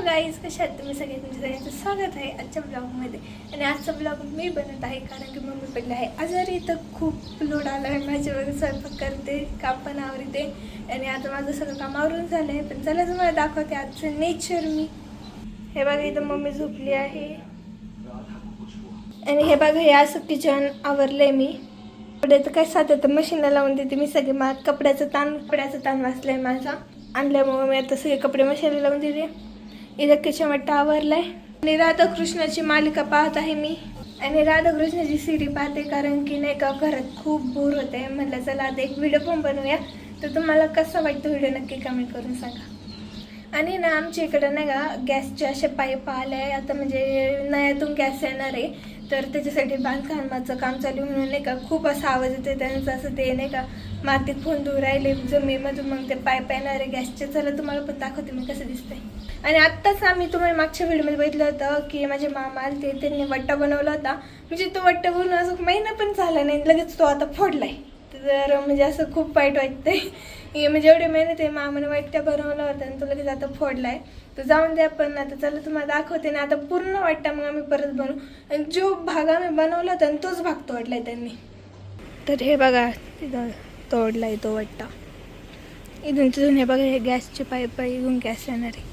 Hello guys, कशा आहात तुम्ही सगळे? तुमच्या सगळ्यांचं स्वागत आहे आजच्या ब्लॉगमध्ये. आणि आजचा ब्लॉग मी बनवत आहे कारण की मम्मी पडले आहे आजारी. तर खूप लोड आला आहे माझ्यावर, स्वयंपाक करते, काम पण आवरते. आणि आता माझं सगळं काम आवरून झालं आहे. पण चला तुम्हाला दाखवते आजचं नेचर. मी हे बघा, इथं मम्मी झोपली आहे. आणि हे बघा, हे असं किचन आवरलंय मी. कपड्याचं काय साधं तर मशीनला लावून देते मी सगळे. कपड्याचा ताण वाचलाय माझा. आणल्यामुळे मी आता सगळे कपडे मशीनला लावून दिले. इथं किचन आवरलाय. आणि राधाकृष्णाची मालिका पाहत आहे मी. आणि राधाकृष्णाची सिरी पाहते कारण की नाही का घरात खूप बोर होते. म्हटलं चला आता एक व्हिडिओ पण बनवूया. तर तुम्हाला कसा वाटतो व्हिडिओ नक्की कमेंट करून सांगा. आणि ना आमच्या इकडं नाही का गॅसचे असे पाईप आले आहे आता, म्हणजे नळ्यातून गॅस येणार आहे. तर त्याच्यासाठी बांधकामाचं काम चालू म्हणून नाही का खूप असा आवाज येतो त्यांचं. असं ते नाही का मातीत फोंदू राहिले जमिनीमधून, मग ते पाईप येणार आहे गॅसचे. चला तुम्हाला पण दाखवते मी कसं दिसतंय. आणि आत्ताच आम्ही तुम्हाला मागच्या व्हिडिओमध्ये बघितलं होतं की माझे मामा आले, त्यांनी वट्टा बनवला होता. म्हणजे तो वट्टा बनवून असं महिना पण झाला नाही, लगेच तो आता फोडलाय. तर म्हणजे असं खूप वाईट वाटतंय. म्हणजे एवढे महिने ते मामाने वट्टा बनवला होता आणि तो लगेच आता फोडलाय. तर जाऊन द्या. पण आता चला तुम्हाला दाखवते ना आता पूर्ण वाटतं, मग आम्ही परत बनवू. आणि जो भाग आम्ही बनवला होता तोच भाग तोडलाय त्यांनी. तर हे बघा, तिथं तोडलाय तो वाटतं. इथून तिथून हे बघा, हे गॅसचे पाईप आहे, इथून गॅस येणार आहे.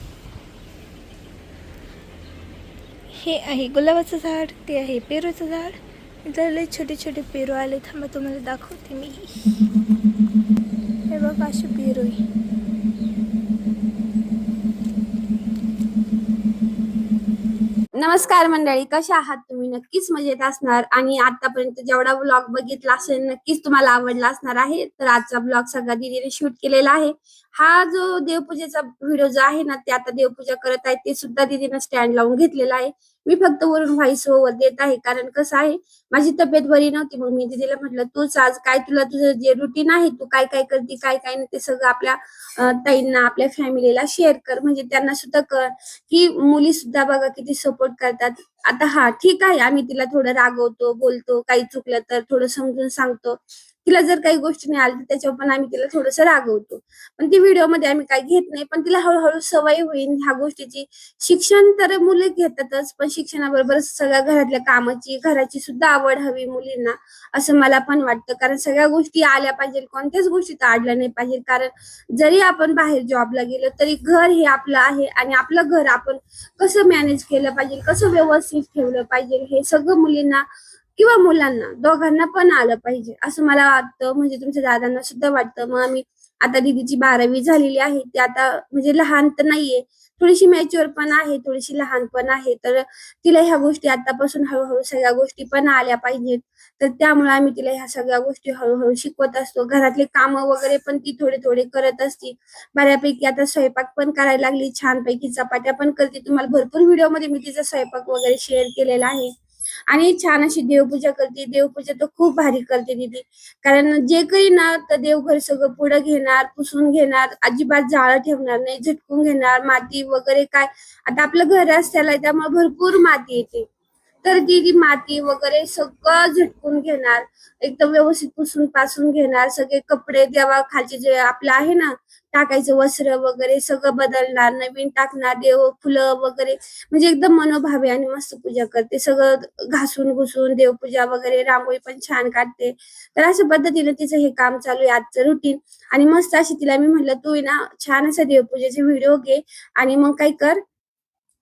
हे आहे गुलाबाचं झाड, ते आहे पेरूचं झाड. इथं लय छोटे छोटे पेरू आले. थांबा तुम्हाला दाखवते मी. हे बघा असे पेरू आहे. नमस्कार मंडळी, कशा आहात तुम्ही? नक्कीच मजेत असणार. आणि आतापर्यंत जेवढा ब्लॉग बघितला असेल नक्कीच तुम्हाला आवडला असणार आहे. तर आजचा ब्लॉग सगळा दीदीने शूट केलेला आहे. हा जो देवपूजेचा व्हिडिओ जो आहे ना, ते आता देवपूजा करत आहे ते सुद्धा दीदीने स्टँड लावून घेतलेला आहे. मी फक्त वरून व्हॉइस ओव्हर देत आहे कारण कसं आहे, माझी तब्येत बरी नव्हती. मग मी दीदीला म्हटलं तूच आज काय, तुला तुझं जे रुटीन आहे, तू काय काय करते काय काय नाही ते सगळं आपल्या ताईंना, आपल्या फॅमिलीला शेअर कर. म्हणजे त्यांना सुद्धा कळ की मुली सुद्धा बघा किती सपोर्ट करतात. आता हा ठीक आहे, आम्ही तिला थोडं रागवतो, बोलतो, काही चुकलं तर थोडं समजून सांगतो. तिला जर काही गोष्टी नाही आल्या त्याच्यावर पण आम्ही तिला थोडंसं रागवतो. पण ती व्हिडिओमध्ये आम्ही काही घेत नाही. पण तिला हळूहळू सवय होईल ह्या गोष्टीची. शिक्षण तर मुलं घेतातच, पण शिक्षणाबरोबर सगळ्या घरातल्या कामाची, घराची सुद्धा आवड हवी मुलींना, असं मला पण वाटतं. कारण सगळ्या गोष्टी आल्या पाहिजे, कोणत्याच गोष्टीत अडलं नाही पाहिजे. कारण जरी आपण बाहेर जॉबला गेलो तरी घर हे आपलं आहे. आणि आपलं घर आपण कसं मॅनेज केलं पाहिजे, कसं व्यवस्थित ठेवलं पाहिजे, हे सगळं मुलींना किंवा मुलांना दोघांना पण आलं पाहिजे असं मला वाटतं. म्हणजे तुमच्या दादांना सुद्धा वाटतं. मग आम्ही आता दीदीची 12वी झालेली आहे. ती आता म्हणजे लहान तर नाहीये, थोडीशी मॅच्युअर पण आहे, थोडीशी लहान पण आहे. तर तिला ह्या गोष्टी आतापासून हळूहळू सगळ्या गोष्टी पण आल्या पाहिजेत. तर त्यामुळे आम्ही तिला ह्या सगळ्या गोष्टी हळूहळू शिकवत असतो. घरातले कामं वगैरे पण ती थोडे थोडे करत असते. बऱ्यापैकी आता स्वयंपाक पण करायला लागली, छानपैकी चपात्या पण करते. तुम्हाला भरपूर व्हिडिओमध्ये मी तिचा स्वयंपाक वगैरे शेअर केलेला आहे. आणि छान अशी देवपूजा करते. देवपूजा तर खूप भारी करते दीदी. कारण जे काही ना तर देवघर सगळं पुढं घेणार, पुसून घेणार, अजिबात जाळं ठेवणार नाही, झटकून घेणार. माती वगैरे काय, आता आपलं घर असल्याला त्यामुळे भरपूर माती येते. तर ती माती वगैरे सगळं झटकून घेणार, एकदम व्यवस्थित पुसून पासून घेणार. सगळे कपडे देवा खालचे जे आपलं आहे ना टाकायचं वस्त्र वगैरे सगळं बदलणार, नवीन टाकणार. देव फुलं वगैरे म्हणजे एकदम मनोभावे आणि मस्त पूजा करते. सगळं घासून घुसून देवपूजा वगैरे, रांगोळी पण छान काढते. तर अशा पद्धतीने तिचं हे काम चालू आहे आजचं रुटीन. आणि मस्त अशी तिला मी म्हटलं तू ना छान असा देवपूजेचे व्हिडिओ घे आणि मग काय कर,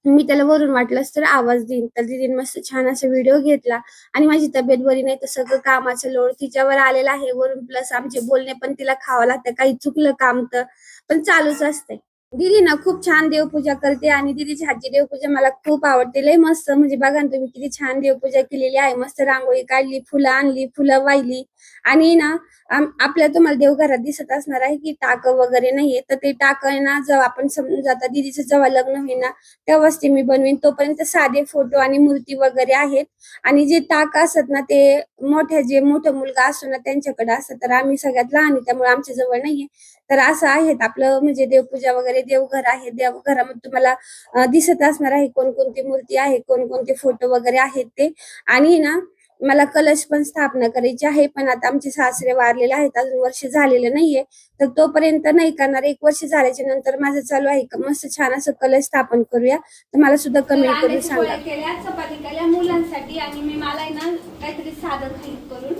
मी त्याला वरून वाटलंच तर आवाज देईन. तर तिने मस्त छान असा व्हिडिओ घेतला. आणि माझी तब्येत बरी नाही तर सगळं कामाचं लोड तिच्यावर आलेला आहे वरून, प्लस आमचे बोलणे पण तिला खावं लागतं. काही चुकलं काम तर पण चालूच असते. दीदी ना खूप छान देवपूजा करते आणि दीदीची हातची देवपूजा मला खूप आवडते. लय मस्त, म्हणजे बघा ना तुम्ही किती छान देवपूजा केलेली आहे. मस्त रांगोळी काढली, फुलं आणली, फुलं वाहिली. आणि ना आपल्या तुम्हाला देवघरात दिसत असणार आहे की टाक वगैरे नाहीये. तर ते टाक आहे ना, जेव्हा आपण समजून आता दीदीचं जेव्हा लग्न होईल ना तेव्हाच ते मी बनवीन. तोपर्यंत साधे फोटो आणि मूर्ती वगैरे आहेत. आणि जे टाक असतात ना ते जे मोठा मुलगा असतो ना त्यांच्याकडे असतात. तर आम्ही सगळ्यात लहान आहे त्यामुळे आमच्या जवळ नाहीये. तर असं आहेत आपलं म्हणजे देवपूजा वगैरे, देवघर आहे. देवघरामध्ये तुम्हाला दिसत असणार आहे कोणकोणती मूर्ती आहे, कोणकोणते फोटो वगैरे आहेत ते. आणि ना मला कलश पण स्थापना करायची आहे, पण आता आमचे सासरे वारलेले आहेत, अजून वर्ष झालेलं नाहीये, तर तोपर्यंत नाही करणार. 1 वर्ष झाल्याच्या नंतर माझं चालू आहे का मस्त छान असं कलश स्थापन करूया. तर मला सुद्धा कमेंट करून सांगा. केल्या चपाती केल्या मुलांसाठी आणि मी मला आहे ना काहीतरी साधं खाईल करून.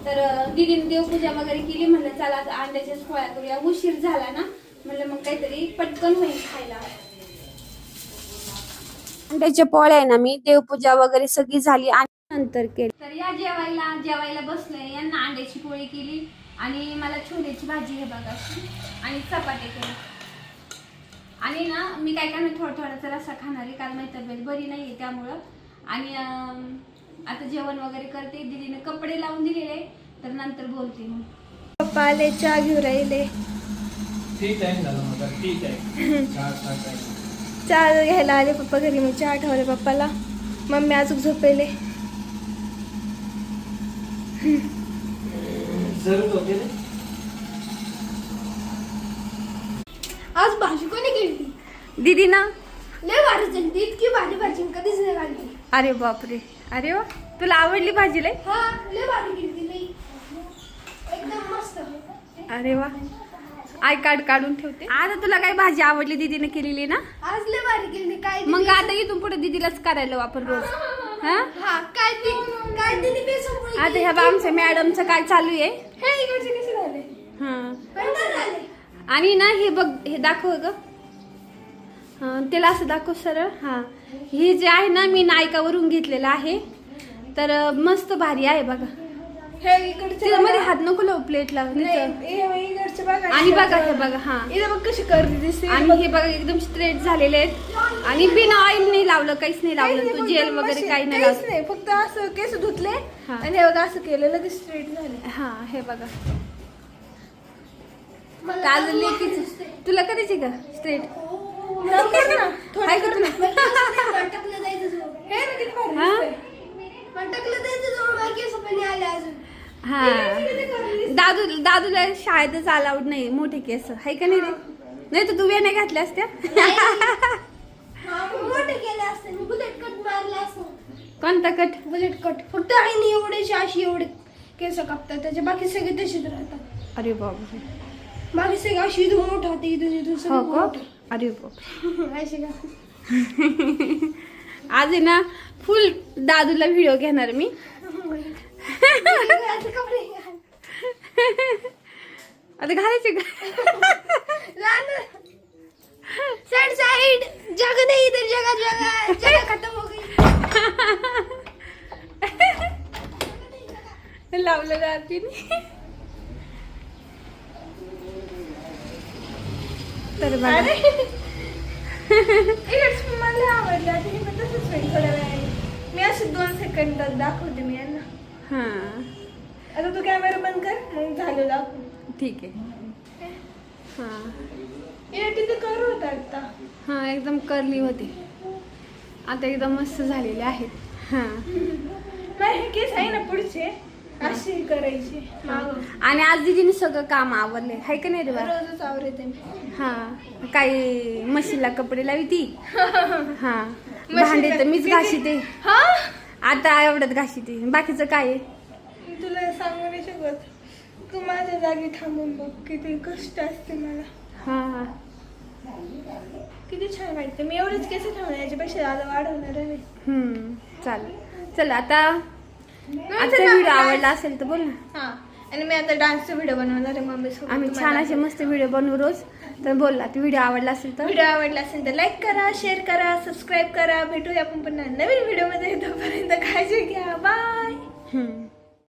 तर दीदीने देवपूजा वगैरे केली, म्हणलं चला आता अंड्याच्याच पोळ्या करूया. उशीर झाला ना, म्हणलं मग काहीतरी पटकन होईल खायला. अंड्याच्या पोळ्या आहे ना, मी देवपूजा वगैरे सगळी झाली आणि नंतर केली. तर या जेवायला बसले. यांना अंड्याची पोळी केली आणि मला छोलेची भाजी हे बघा आणि चपाती केली. आणि ना मी काय करणार, थोडासा रस्सा खाणार आहे, कारण माझी तब्येत बरी नाहीये त्यामुळं. आणि आता जेवण वगैरे करते. दीदीने कपडे लावून दिलेले, तर नंतर बोलते मग. पप्पा आले, चहा घेऊ राहिले. ठीक आहे झालं मग, ठीक आहे. चहा घ्यायला आले पप्पा घरी. मी चहा ठेवले पप्पाला. मम्मी अजून झोपेले. जरूर होते रे. आज भाजी कोणी केली? दीदी ना, लय भारी झाली. इतकी भारी भाजी कधीच नाही खाल्ली. अरे बापरे, अरे वा, तुला आवडली भाजी लय? हा, लय भारी केली लई. एकदम मस्त. अरे वा, आय कार्ड काढून ठेवते. आता तुला काय भाजी आवडली दीदीने केलेली ना? आज लय भारी केली. काय मग आता इथून पुढे दीदीलाच करायला लावू आपण रोज. हा, हा, काय दिली बेसन पोळी. आता ह्या बा आमच्या मॅडमचं काय चालू आहे. हे इकडचे कसे झाले? हा, पंधरा झाले. आणि ना हे बघ, हे दाखव ग. त्याला असं दाखव सरळ. हा, हे जे आहे ना, मी नायकावरून घेतलेलं आहे. तर मस्त भारी आहे बघा. हे इकडचे मध्ये हात नको लावू प्लेटला. इकडचे बघा. आणि बघा हे बघा. हा, इथं बघ कशी करते दिसते. आणि हे बघा एकदम स्ट्रेट झालेले आहेत. आणि बिना ऑइल नाही लावलं, काहीच नाही लावलं. तू जेल वगैरे काही नाही काहीच लावलं. नाही, फक्त असं केस धुतले हा. आणि हे बघा असं केलं लगेच स्ट्रेट झाले. हा, हे बघा. काजल लेकीच तुला कधीची का स्ट्रेट? हाय का तुला? हा? हा, दादूला शाळेतच अलाउड नाही मोठे केस, हाय का नाही रे? नाही तर तू वेण्या घातल्या असत्या. मोठे केले असते, बुलेट कट मारले असते. कोणता कट? Bullet cut. फक्त आईने एवढेशी अशी एवढे केस कापतात, त्याचे बाकी सगळे तसेच राहतात. अरे बाबा, बाकी सगळे अशी इथून मोठं होते, इथून हो सगळं का? मोठं. अरे बाबा. अशी का? आज आहे ना फुल दादूला व्हिडिओ घेणार मी. आता घालायचे का? साइड साइड जगह नहीं, इधर जगह खत्म हो गई. लावलं रात्रीने. तर बघा, मला आवडलं. आता हे पण तसंच होईल थोड्या वेळाने. मी असे 2 सेकंदात दाखवते मी यांना. हा आता तू कॅमेरा बंद कर, मग झालं दाखव. ठीक आहे. हा या तिथे कर होता आता. हा, एकदम कर्ली होते. आता एकदम मस्त झालेले आहेत. हा, मग हे केस आहे ना पुढचे अशी करायची मागं. आणि आज दीदीने सगळं काम आवरले, हाय का नाही रे बा? रोजच आवडते मी. हा, काही मशीनला कपडे लावी ती. हा, भांडे तर मीच घाशीते. हा, आता एवढ्यात घाशीते. बाकीचं काय आहे? तुला सांगू नाही शकत. तू माझ्या जागी थांबून बघ, किती कष्ट असते मला. हा, किती छान वाटतं. मी एवढेच केस ठेवणार, याच्यापेक्षा जादा वाढवणार आहे. चालेल. चल आता आजचा व्हिडिओ आवडला असेल तर बोल ना. हा, आणि मी आता डान्सचा व्हिडिओ बनवणार आहे मम्मी सोबत. आम्ही छान असे मस्त व्हिडिओ बनवू रोज. तर बोल ना, तू व्हिडिओ आवडला असेल तर. व्हिडिओ आवडला असेल तर लाईक करा, शेअर करा, सबस्क्राईब करा. भेटूया आपण पुन्हा नवीन व्हिडिओ मध्ये. तोपर्यंत काळजी घ्या. बाय.